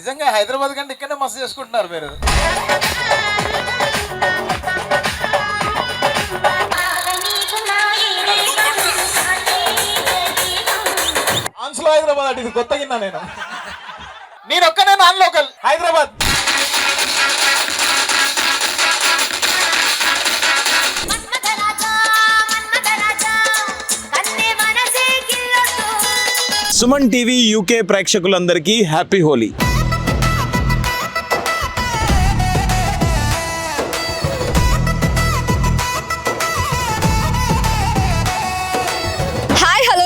నిజంగా హైదరాబాద్ కంటే ఇక్కడనే మస్తు చేసుకుంటున్నారు మీరు. ఆన్స్లో హైదరాబాద్ అంటే ఇది కొత్త కిన్నా నేను ఒక్కనే non local Hyderabad. Suman TV UK ప్రేక్షకులందరికీ హ్యాపీ హోలీ.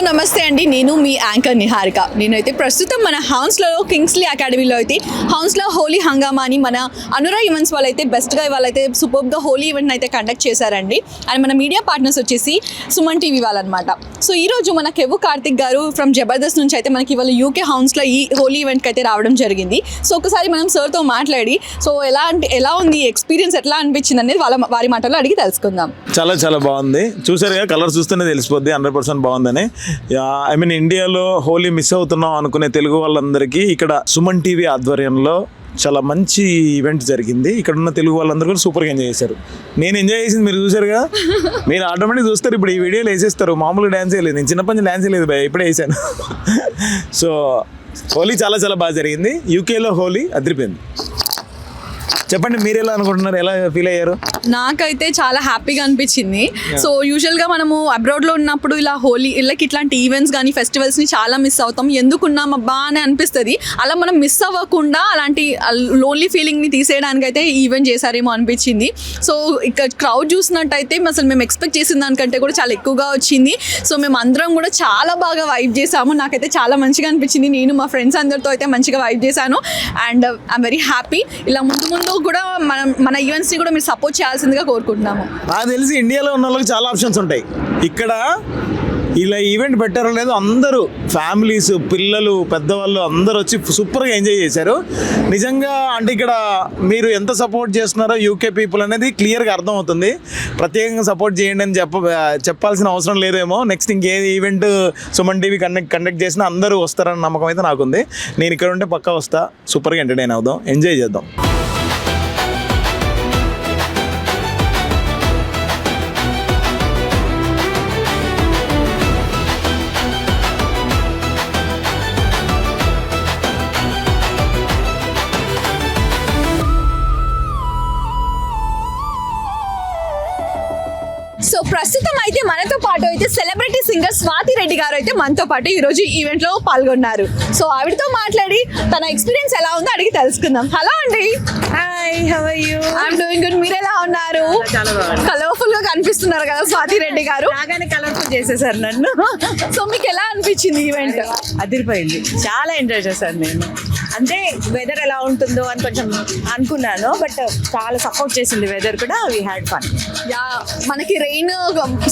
నమస్తే అండి, నేను మీ యాంకర్ నిహారిక. నేనైతే ప్రస్తుతం మన హౌన్స్లో కింగ్స్లీ అకాడమీలో అయితే హౌన్స్లో హోలీ హంగామా అని మన అనురా ఈవెంట్స్ వాళ్ళైతే బెస్ట్గా వాళ్ళైతే సూపర్గా హోలీ ఈవెంట్ అయితే కండక్ట్ చేశారండి. అండ్ మన మీడియా పార్ట్నర్స్ వచ్చేసి సుమన్ టీవీ వాళ్ళనమాట. సో ఈరోజు మన కెవ్వు కార్తిక్ గారు ఫ్రమ్ జబర్దస్త్ నుంచి అయితే మనకి ఇవాళ యూకే హౌన్స్లో ఈ హోలీ ఈవెంట్కి అయితే రావడం జరిగింది. సో ఒకసారి మనం సార్తో మాట్లాడి సో ఎలా ఉంది ఎక్స్పీరియన్స్, ఎట్లా అనిపించింది అనేది వారి మాటల్లో అడిగి తెలుసుకుందాం. చాలా బాగుంది. చూసారుగా, కలర్ చూస్తేనే తెలిసిపోద్ది 100% బాగుందని. ఐ మీన్ ఇండియాలో హోలీ మిస్ అవుతున్నాం అనుకునే తెలుగు వాళ్ళందరికీ ఇక్కడ సుమన్ టీవీ ఆధ్వర్యంలో చాలా మంచి ఈవెంట్ జరిగింది. ఇక్కడ ఉన్న తెలుగు వాళ్ళందరూ కూడా సూపర్గా ఎంజాయ్ చేశారు. నేను ఎంజాయ్ చేసింది మీరు చూసారుగా, మీరు ఆటోమేటిక్ చూస్తారు. ఇప్పుడు ఈ వీడియోలో వేసేస్తారు, మామూలుగా డ్యాన్స్ వేయలేదు, నేను చిన్నప్పటి నుంచి డ్యాన్స్ వేయలేదు భయ, ఇప్పుడే వేసాను. సో హోలీ చాలా బాగా జరిగింది. యూకేలో హోలీ అదిరిపోయింది. చెప్పండి, మీరు ఎలా అనుకుంటున్నారు, ఎలా ఫీల్ అయ్యారు? నాకైతే చాలా హ్యాపీగా అనిపించింది. సో యూజువల్గా మనము అబ్రాడ్లో ఉన్నప్పుడు ఇలా హోలీ ఇట్లాంటి ఈవెంట్స్ కానీ ఫెస్టివల్స్ని చాలా మిస్ అవుతాం. ఎందుకున్నామబ్బా అని అనిపిస్తుంది. అలా మనం మిస్ అవ్వకుండా అలాంటి లోన్లీ ఫీలింగ్ని తీసేయడానికి అయితే ఈవెంట్ చేశారేమో అనిపించింది. సో ఇక్కడ క్రౌడ్ చూసినట్టయితే అసలు మేము ఎక్స్పెక్ట్ చేసిన దానికంటే కూడా చాలా ఎక్కువగా వచ్చింది. సో మేము అందరం కూడా చాలా బాగా వైబ్ చేసాము. నాకైతే చాలా మంచిగా అనిపించింది. నేను మా ఫ్రెండ్స్ అందరితో అయితే మంచిగా వైబ్ చేశాను. And I'm very happy. ఇలా ముందు కూడా మన ఈవెంట్స్ని కూడా మీరు సపోర్ట్ చేయాల్సిందిగా కోరుకుంటున్నాము. నాకు తెలిసి ఇండియాలో ఉన్న వాళ్ళకి చాలా ఆప్షన్స్ ఉంటాయి. ఇక్కడ ఇలా ఈవెంట్ పెట్టారో లేదో అందరూ ఫ్యామిలీస్, పిల్లలు, పెద్దవాళ్ళు అందరూ వచ్చి సూపర్గా ఎంజాయ్ చేశారు. నిజంగా అంటే ఇక్కడ మీరు ఎంత సపోర్ట్ చేస్తున్నారో యూకే పీపుల్ అనేది క్లియర్గా అర్థమవుతుంది. ప్రత్యేకంగా సపోర్ట్ చేయండి అని చెప్పాల్సిన అవసరం లేదేమో. నెక్స్ట్ ఇంకే ఈవెంట్ సుమన్ టీవీ కండక్ట్ చేసినా అందరూ వస్తారన్న నమ్మకం అయితే నాకుంది. నేను ఇక్కడ ఉంటే పక్కా వస్తా. సూపర్గా ఎంటర్టైన్ అవుదాం, ఎంజాయ్ చేద్దాం. సో ప్రస్తుతం అయితే మనతో పాటు అయితే సెలబ్రిటీ సింగర్ స్వాతి రెడ్డి గారు అయితే మనతో పాటు ఈరోజు ఈవెంట్లో పాల్గొన్నారు. సో ఆవిడతో మాట్లాడి తన ఎక్స్పీరియన్స్ ఎలా ఉందో అడిగి తెలుసుకుందాం. హలో అండి. Hi, how are you? I'm doing good. మీరు ఎలా ఉన్నారు? కలర్ఫుల్ గా కనిపిస్తున్నారు కదా స్వాతి రెడ్డి గారు. బాగానే కలర్ఫుల్ చేసేసారు నన్ను. సో మీకు ఎలా అనిపించింది ఈవెంట్? అదిరిపోయింది, చాలా ఎంజాయ్ చేశాను నేను. అంటే వెదర్ ఎలా ఉంటుందో అని కొంచెం అనుకున్నాను, బట్ చాలా సపోర్ట్ చేసింది వెదర్ కూడా. We had fun. యా, మనకి రెయిన్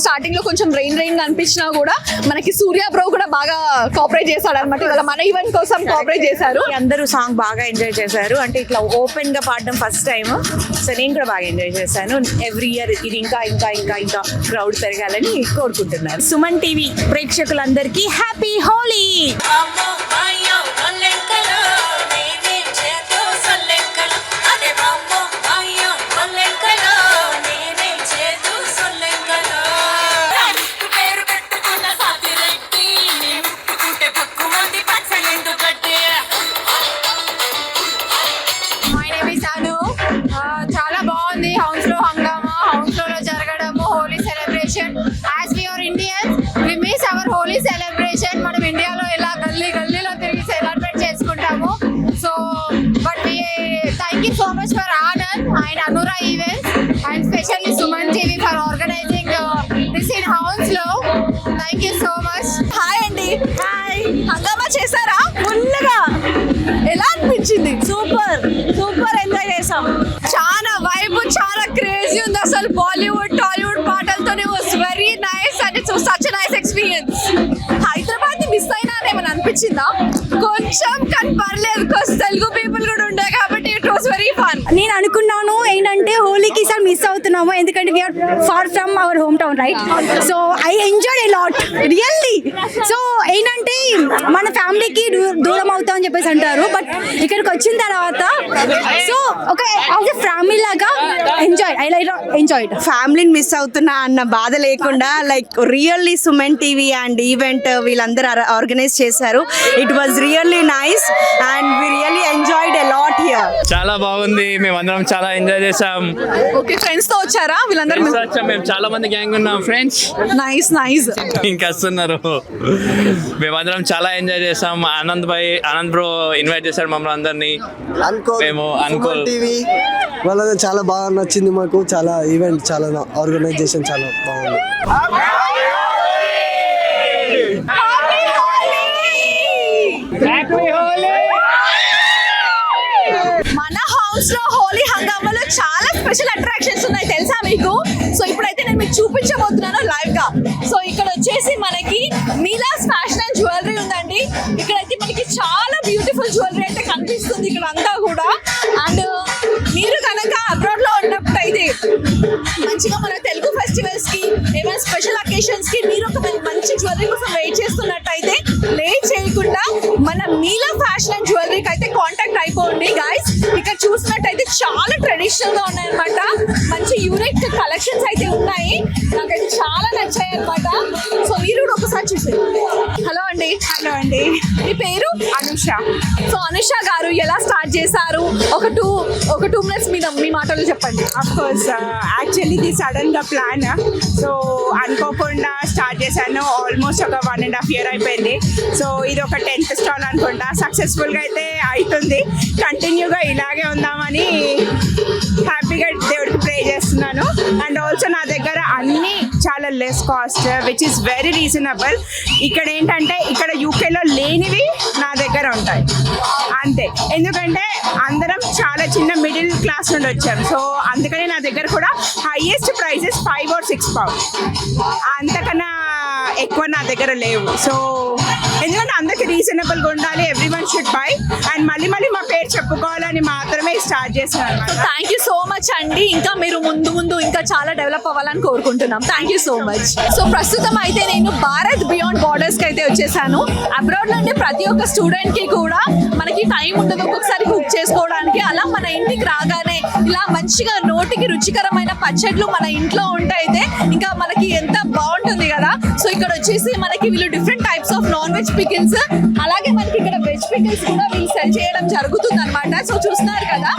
స్టార్టింగ్ లో కొంచెం రెయిన్ అనిపించినా కూడా మనకి సూర్య బ్రో కూడా బాగా కోఆపరేట్ చేశాడు అనమాట. ఇవాళ మన ఈవెంట్ కోసం కోఆపరేట్ చేశారు. అందరూ సాంగ్ బాగా ఎంజాయ్ చేశారు. అంటే ఇట్లా ఓపెన్ గా పాడడం ఫస్ట్ టైం. సో నేను కూడా బాగా ఎంజాయ్ చేశాను. ఎవ్రీ ఇయర్ ఇది ఇంకా ఇంకా ఇంకా ఇంకా క్రౌడ్ పెరగాలని కోరుకుంటున్నాను. సుమన్ టీవీ ప్రేక్షకులందరికీ హ్యాపీ హోలీ. చాలా బాగుంది హౌన్స్లో హంగామా. హౌన్స్లో జరగడము Holi celebration. As we are Indians, we miss our Holi celebration. మనం ఇండియాలో ఇలా గల్లీలో తిరిగి సెలబ్రేట్ చేసుకుంటాము. So but thank you so much for Anand and Anura events and specially Suman TV for organizing this in Hounslow. Thank you so much. Hi అండి. Hi. హంగామా చేశారా? ఫుల్గా. ఎలా అనిపించింది? సూపర్ ఎంజాయ్ చేసాం. చాలా వైబ్, చాలా క్రేజీ ఉంది అసలు. బాలీవుడ్ టాలీవుడ్ పాటలతోనే was very nice and it's such nice experience. Hyderabad ని మిస్ అయినా ఏమైనా అనిపించిందా? కొంచెం, కానీ పర్లేదు, తెలుగు పీపుల్ కూడా ఉండే కాబట్టి ఇట్ వాస్ వెరీ ఫన్. నేను అనుకున్నాను ఏంటంటే హోలీకి ఈసారి మిస్ అవుతున్నాము ఎందుకంటే we're far from our home town right so I enjoyed a lot really so ఏంటంటే మన ఫ్యామిలీకి దూరం అవుతాం అని చెప్పేసి అంటారు బట్ ఇక్కడికి వచ్చిన తర్వాత సో ఒక యాజ్ ఎ ఫ్యామిలీ లాగా ఎంజాయ్డ్ ఫ్యామిలీని మిస్ అవుతున్నా అన్న బాధ లేకుండా like really Suman TV and event వీళ్ళందరూ ఆర్గనైజ్ చేశారు. It was really nice and we really enjoyed a lot here. చాలా బాగుంది, మేమందరం చాలా ఎంజాయ్ చేసాం. ఓకే ఫ్రెండ్స్ తో వచ్చారా వీళ్ళందరూ? మేము చాలా మంది గ్యాంగ్ ఉన్నాం ఫ్రెండ్స్. Nice nice. ఇంకా వస్తున్నారు. మేమందరం చాలా ఎంజాయ్ చేసాం. ఆనంద్ బ్రో ఇన్వైట్ చేశారు మమ్మల్ని అందరినీ. మేము అనుకోల్ టీవీ వాళ్ళది చాలా బాగా నచ్చింది మాకు. చాలా ఈవెంట్ చాలా ఆర్గనైజేషన్ చాలా బాగుంది. మన హౌస్ లో హోలీ హంగామాలో చాలా స్పెషల్ అట్రాక్షన్స్ ఉన్నాయి తెలుసా మీకు? సో ఇప్పుడైతే నేను మీకు చూపించబోతున్నాను లైవ్ గా. సో ఇక్కడ వచ్చేసి మనకి మీలాస్ ఫ్యాషన్ అండ్ జ్యువెలరీ ఉందండి. ఇక్కడైతే మనకి చాలా బ్యూటిఫుల్ జ్యువెలరీ అయితే కనిపిస్తుంది ఇక్కడ అంతా కూడా. అండ్ మీరు కనుక అబ్రాడ్ లో ఉన్నప్పుడు అయితే మంచిగా మన తెలుగు ఫెస్టివల్స్ కి ఏమైనా స్పెషల్ అకేషన్స్ కి మీరు ఒక మంచి జ్యువెలరీ కోసం వెయిట్ చేస్తున్నట్టయితే లేట్ చేయకుండా మన మీలా ఫ్యాషన్ అండ్ జ్యువెలరీకి అయితే కాంటాక్ట్ అయిపోండి గైస్. ఇక్కడ చూసినట్టయితే చాలా ట్రెడిషనల్ గా ఉన్నాయన్నమాట. మంచి యూనిక్ కలెక్షన్స్ అయితే ఉన్నాయి, నాకైతే చాలా నచ్చాయి అనమాట. సో మీరు కూడా ఒకసారి చూసేయండి. హలో అండి. హలో అండి, మీ పేరు? అనుష. సో అనుష గారు ఎలా స్టార్ట్ చేశారు? ఒక టూ మినిట్స్ మీ మాటలు చెప్పండి. అఫ్ కోర్స్ యాక్చువల్లీ ఇది సడన్ గా ప్లాన్. సో అనుకోకుండా స్టార్ట్ చేశాను. ఆల్మోస్ట్ ఒక 1.5 year అయిపోయింది. సో ఇది ఒక 10th స్టాల్ అనుకుంటా. సక్సెస్ఫుల్గా అయితే అవుతుంది. కంటిన్యూగా ఇలాగే ఉందామని హ్యాపీగా దేవుడికి ప్రే చేస్తున్నాను. అండ్ ఆల్సో నా దగ్గర అన్నీ చాలా less cost which is very reasonable. ఇక్కడ ఏంటంటే ఇక్కడ యూకేలో లేనివి నా దగ్గర ఉంటాయి అంతే. ఎందుకంటే అందరం చాలా చిన్న మిడిల్ క్లాస్ నుండి వచ్చాం. సో అందుకని నా దగ్గర కూడా హైయెస్ట్ ప్రైజెస్ 5 or 6 pounds, అంతకన్నా ఎక్కువ నా దగ్గర లేవు. సో ఎందుకంటే అందరికి రీజనబుల్గా ఉండాలి, every one should buy. And మళ్ళీ మా పేరు చెప్పుకోవాలని మాత్రమే స్టార్ట్ చేశాను. థ్యాంక్ యూ సో మచ్ అండి. ఇంకా మీరు ముందు ఇంకా చాలా డెవలప్ అవ్వాలని కోరుకుంటున్నాం. Thank you so much. So ప్రస్తుతం అయితే నేను భారత్ బియాండ్ బార్డర్స్ కి అయితే వచ్చేసాను. అబ్రాడ్ నుండి ప్రతి ఒక్క స్టూడెంట్ కి కూడా మనకి టైం ఉండదు ఒక్కొక్కసారి కుక్ చేసుకోవడానికి. అలా మన ఇంటికి రాగానే ఇలా మంచిగా నోటికి రుచికరమైన పచ్చళ్ళు మన ఇంట్లో ఉంటాయితే ఇంకా మనకి ఎంత బాగుంటుంది కదా. సో ఇక్కడ వచ్చేసి మనకి వీళ్ళు different types of non veg pickles, అలాగే మనకి ఇక్కడ వెజ్ పికిల్స్ కూడా వీళ్ళు సెల్ చేయడం జరుగుతుంది అనమాట. సో చూస్తున్నారు కదా.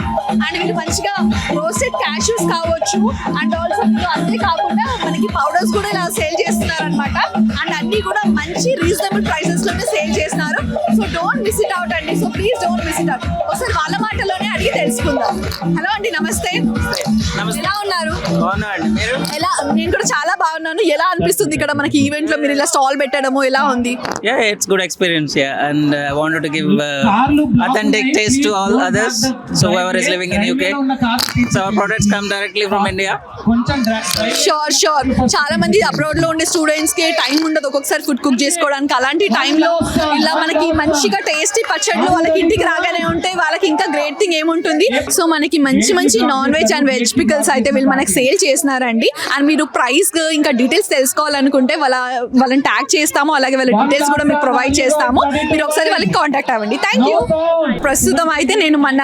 అండ్ వీళ్ళు మంచిగా రోస్టెడ్ క్యాష్యూస్ కావచ్చు అండ్ ఆల్సో వీళ్ళు అంతే కాకుండా మనకి పౌడర్స్ కూడా ఇలా సేల్ చేస్తున్నారు అనమాట. అండ్ అన్ని కూడా మంచి రీజనబుల్ ప్రైసెస్ లోనే సేల్ చేస్తున్నారు. So don't miss it out అండి. So please don't miss it out. ఒకసారి వాళ్ళ మాటలోనే అడిగి తెలుసుకుందాం. హలో అండి, నమస్తే. ఎలా ఉన్నారు? ఎలా? నేను కూడా చాలా బాగున్నాను. ఎలా అనిపిస్తుంది ఇక్కడ మనకి ఈవెంట్ లో మీరు ఇలా స్టాల్ పెట్టడము ఎలా ఉంది? Yeah, it's good experience. Yeah, and I wanted to give authentic taste to all others. So whoever is living in UK, so our products come directly from India. Sure. చాలా మంది abroad లో ఉండే students కి time ఉండదు ఒక్కొక్కసారి food cook చేసుకోవడానికి. అలాంటి టైంలో ఇలా మనకి మంచిగా టేస్టీ పచ్చళ్ళు వాళ్ళకి ఇంటికి రాగానే ఉంటాయి. వాళ్ళకి ఇంకా గ్రేట్ థింగ్ ఏముంటుంది. సో మనకి మంచి non veg and veg pickles అయితే వీళ్ళు మనకి సేల్ చేస్తున్నారండి. అండ్ మీరు ప్రైస్ ఇంకా డీటెయిల్స్ తెలుసుకోవాలనుకుంటే వాళ్ళని ట్యాగ్ చేస్తాము, అలాగే వాళ్ళ డీటెయిల్స్ కూడా మీకు ప్రొవైడ్ చేస్తాము. మీరు ఒకసారి వాళ్ళకి కాంటాక్ట్ అవ్వండి. Thank you. ప్రస్తుతం అయితే నేను మన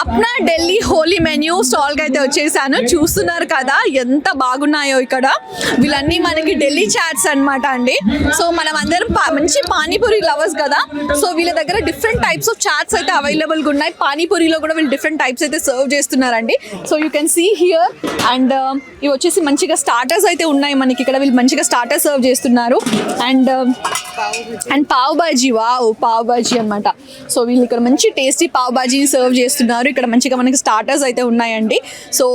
అప్నా ఢిల్లీ హోలీ మెన్యూ స్టాల్ కి అయితే వచ్చేసాను. చూస్తున్నారు కదా ఎంత బాగున్నాయో ఇక్కడ. వీళ్ళన్నీ మనకి ఢిల్లీ చాట్స్ అన్నమాట అండి. సో మనం అందరం మంచి పానీపూరి లవర్స్ కదా. సో వీళ్ళ దగ్గర డిఫరెంట్ టైప్స్ ఆఫ్ చాట్స్ అయితే అవైలబుల్ గా ఉన్నాయి. పానీపూరిలో కూడా వీళ్ళు డిఫరెంట్ టైప్స్ అయితే సర్వ్ చేస్తున్నారండి. So you can see here. And ఇవి వచ్చేసి మంచిగా స్టార్టర్స్ అయితే ఉన్నాయి మనకి ఇక్కడ. వీళ్ళు మంచిగా స్టార్టర్స్ సర్వ్ చేస్తున్నారు. అండ్ పావ్ బాజీ, పావ్ బాజీ అనమాట. సో వీళ్ళు ఇక్కడ మంచి టేస్టీ పావ్ బాజీని సర్వ్ చేస్తున్నారు. ఇక్కడ మంచిగా మనకి స్టార్టర్స్ అయితే ఉన్నాయండి. సో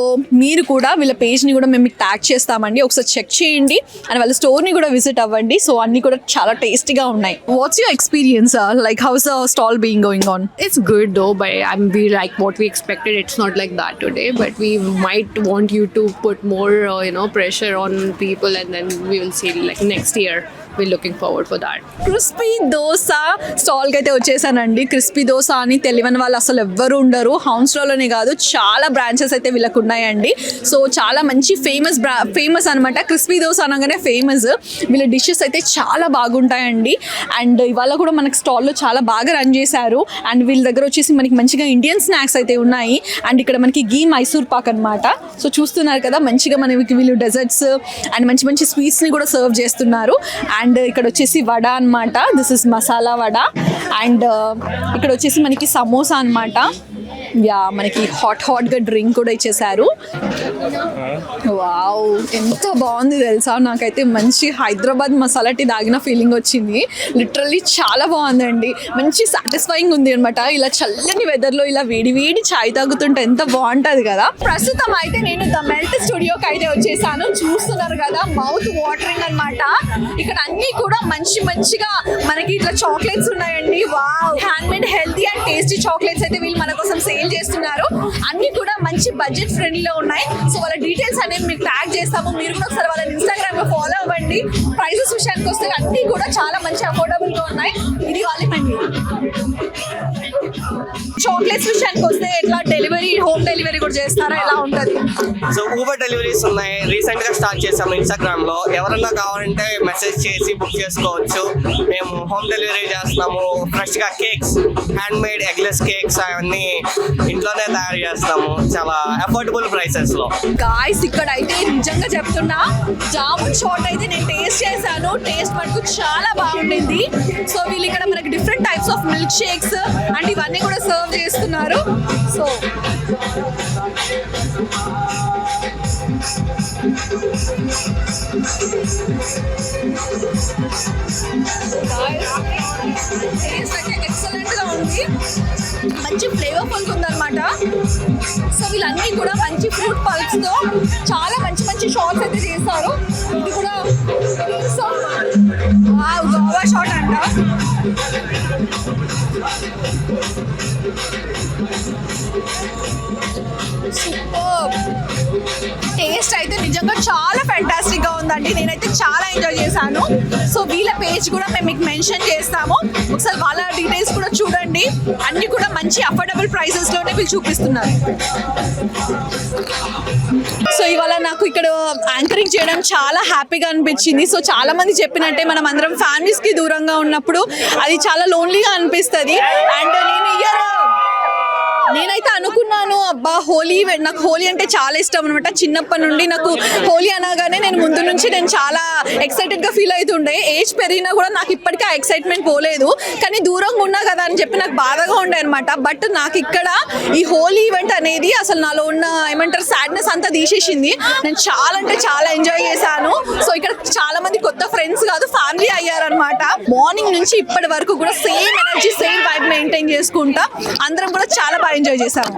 మీరు కూడా వీళ్ళ పేజ్ని కూడా మేము మీకు ట్యాగ్ చేస్తామండి, ఒకసారి చెక్ చేయండి. అండ్ వాళ్ళ స్టోర్ని కూడా విజిట్ అవ్వండి. సో అన్ని కూడా చాలా టేస్టీగా ఉన్నాయి. What's your experience? Like house the stall being going on? It's good though, but we like what we expected. It's not like that today, but we might want you to put more, pressure on people, and then we will see like next year we're looking forward for that. Crispy dosa స్టాల్కి అయితే వచ్చేసానండి. Crispy dosa అని తెలియని వాళ్ళు అసలు ఎవ్వరు ఉండరు. హౌన్స్లోనే కాదు చాలా బ్రాంచెస్ అయితే వీళ్ళకు ఉన్నాయండి. సో చాలా మంచి ఫేమస్ అనమాట. క్రిస్పీ దోశ అనగానే ఫేమస్. వీళ్ళ డిషెస్ అయితే చాలా బాగుంటాయండి. అండ్ ఇవాళ కూడా మనకి స్టాల్లో చాలా బాగా రన్ చేశారు. అండ్ వీళ్ళ దగ్గర వచ్చేసి మనకి మంచిగా ఇండియన్ స్నాక్స్ అయితే ఉన్నాయి. అండ్ ఇక్కడ మనకి గీ మైసూర్ పాక్ అనమాట. సో చూస్తున్నారు కదా మంచిగా మనకి వీళ్ళు డెజర్ట్స్ అండ్ మంచి మంచి స్వీట్స్ని కూడా సర్వ్ చేస్తున్నారు. అండ్ ఇక్కడ వచ్చేసి వడ అనమాట. This is masala vada. And ఇక్కడ వచ్చేసి మనకి సమోసా అనమాట. యా మనకి హాట్గా డ్రింక్ కూడా ఇచ్చేసారు. వావ్ ఎంత బాగుంది తెలుసా. నాకైతే మంచి హైదరాబాద్ మసాలా టీ తాగిన ఫీలింగ్ వచ్చింది. లిటరల్లీ చాలా బాగుందండి. మంచి సాటిస్ఫైయింగ్ ఉంది అనమాట. ఇలా చల్లని వెదర్లో ఇలా వేడి చాయ్ తాగుతుంటే ఎంత బాగుంటుంది కదా. ప్రస్తుతం అయితే నేను ద మెల్ట్ స్టూడియోకి అయితే వచ్చేసాను. చూస్తున్నారు కదా మౌత్ వాటరింగ్ అనమాట. ఇక్కడ అన్ని కూడా మంచిగా మనకి ఇట్లా చాక్లెట్స్ ఉన్నాయండి. Wow hand made healthy and tasty chocolates అయితే వీళ్ళు మన కోసం సేల్ చేస్తున్నారు. అన్ని కూడా మంచి బడ్జెట్ ఫ్రెండ్లీలో ఉన్నాయి. సో వాళ్ళ డీటెయిల్స్ అనేవి మీకు ట్యాగ్ చేస్తాము. మీరు కూడా ఒకసారి వాళ్ళని ఇన్స్టాగ్రామ్ లో ఫాలో అవ్వండి. ప్రైజెస్ విషయానికి వస్తే అన్ని కూడా చాలా మంచి అఫోర్డబుల్ గా ఉన్నాయి. ఇది వాళ్ళ మెన్యూ. చాక్లెట్స్ విషయానికి వస్తే ఎట్లా డెలివరీ హోమ్ డెలివరీ కూడా చేస్తారా, ఎలా ఉంటుంది? సో ఊబర్ డెలివరీస్ ఉన్నాయి. రీసెంట్ గా స్టార్ట్ చేసాము ఇన్స్టాగ్రామ్ లో. ఎవరన్నా కావాలంటే మెసేజ్ చేసి బుక్ చేసుకోవచ్చు. మేము హోమ్ డెలివరీ చేస్తున్నాము. ఫ్రెష్ గా cakes, hand made eggless cakes అవన్నీ ఇంట్లోనే తయారు చేస్తాము చాలా అఫోర్డబుల్ ప్రైసెస్ లో. గాయ్స్ ఇక్కడ అయితే నిజంగా చెప్తున్నా జామున్ షాట్ అయితే నేను టేస్ట్ చేశాను. టేస్ట్ మటుకు చాలా బాగుండింది. సో వీళ్ళు ఇక్కడ మనకి different types of milk shakes and ఇవన్నీ కూడా సర్వ్ చేస్తున్నారు. సో టేస్ట్ అయితే ఎక్సలెంట్ గా ఉంది. మంచి ఫ్లేవర్ఫుల్ ఉందన్నమాట. సో వీళ్ళన్నీ కూడా మంచి ఫ్రూట్ పల్ప్స్ తో చాలా మంచి షాట్స్ అయితే చేస్తారు. ఇది కూడా గోవా షాట్ అంట. సూపర్ టేస్ట్ అయితే నిజంగా చాలా ఫ్యాంటాస్టిక్ గా ఉందండి. నేనైతే చాలా ఎంజాయ్ చేశాను. సో వీళ్ళ పేజ్ కూడా మేము మీకు మెన్షన్ చేస్తాము. ఒకసారి వాళ్ళ డీటెయిల్స్ కూడా చూడండి. అన్ని కూడా మంచి అఫోర్డబుల్ ప్రైసెస్ లోనే వీళ్ళు చూపిస్తున్నారు. సో ఇవాళ నాకు ఇక్కడ యాంకరింగ్ చేయడం చాలా హ్యాపీగా అనిపించింది. సో చాలా మంది చెప్పినట్టే మనం అందరం ఫ్యామిలీస్ కి దూరంగా ఉన్నప్పుడు అది చాలా లోన్లీగా అనిపిస్తుంది. అండ్ నేనైతే అనుకున్నాను అబ్బా హోలీ, నాకు హోలీ అంటే చాలా ఇష్టం అనమాట. చిన్నప్పటి నుండి నాకు హోలీ అనగానే నేను ముందు నుంచి చాలా ఎక్సైటెడ్గా ఫీల్ అవుతుండే. ఏజ్ పెరిగినా కూడా నాకు ఇప్పటికీ ఆ ఎక్సైట్మెంట్ పోలేదు. కానీ దూరంగా ఉన్నా కదా అని చెప్పి నాకు బాధగా ఉండే అనమాట. బట్ నాకు ఇక్కడ ఈ హోలీ ఈవెంట్ అనేది అసలు నాలో ఉన్న ఏమంటారు సాడ్నెస్ అంతా తీసేసింది. నేను చాలా అంటే చాలా ఎంజాయ్ చేశాను. సో ఇక్కడ చాలా మంది కొత్త ఫ్రెండ్స్ కాదు ఫ్యామిలీ అయ్యారనమాట. మార్నింగ్ నుంచి ఇప్పటి వరకు కూడా same energy same vibe maintain చేసుకుంటా అందరం కూడా చాలా బాగా ఎంజాయ్ చేశాము.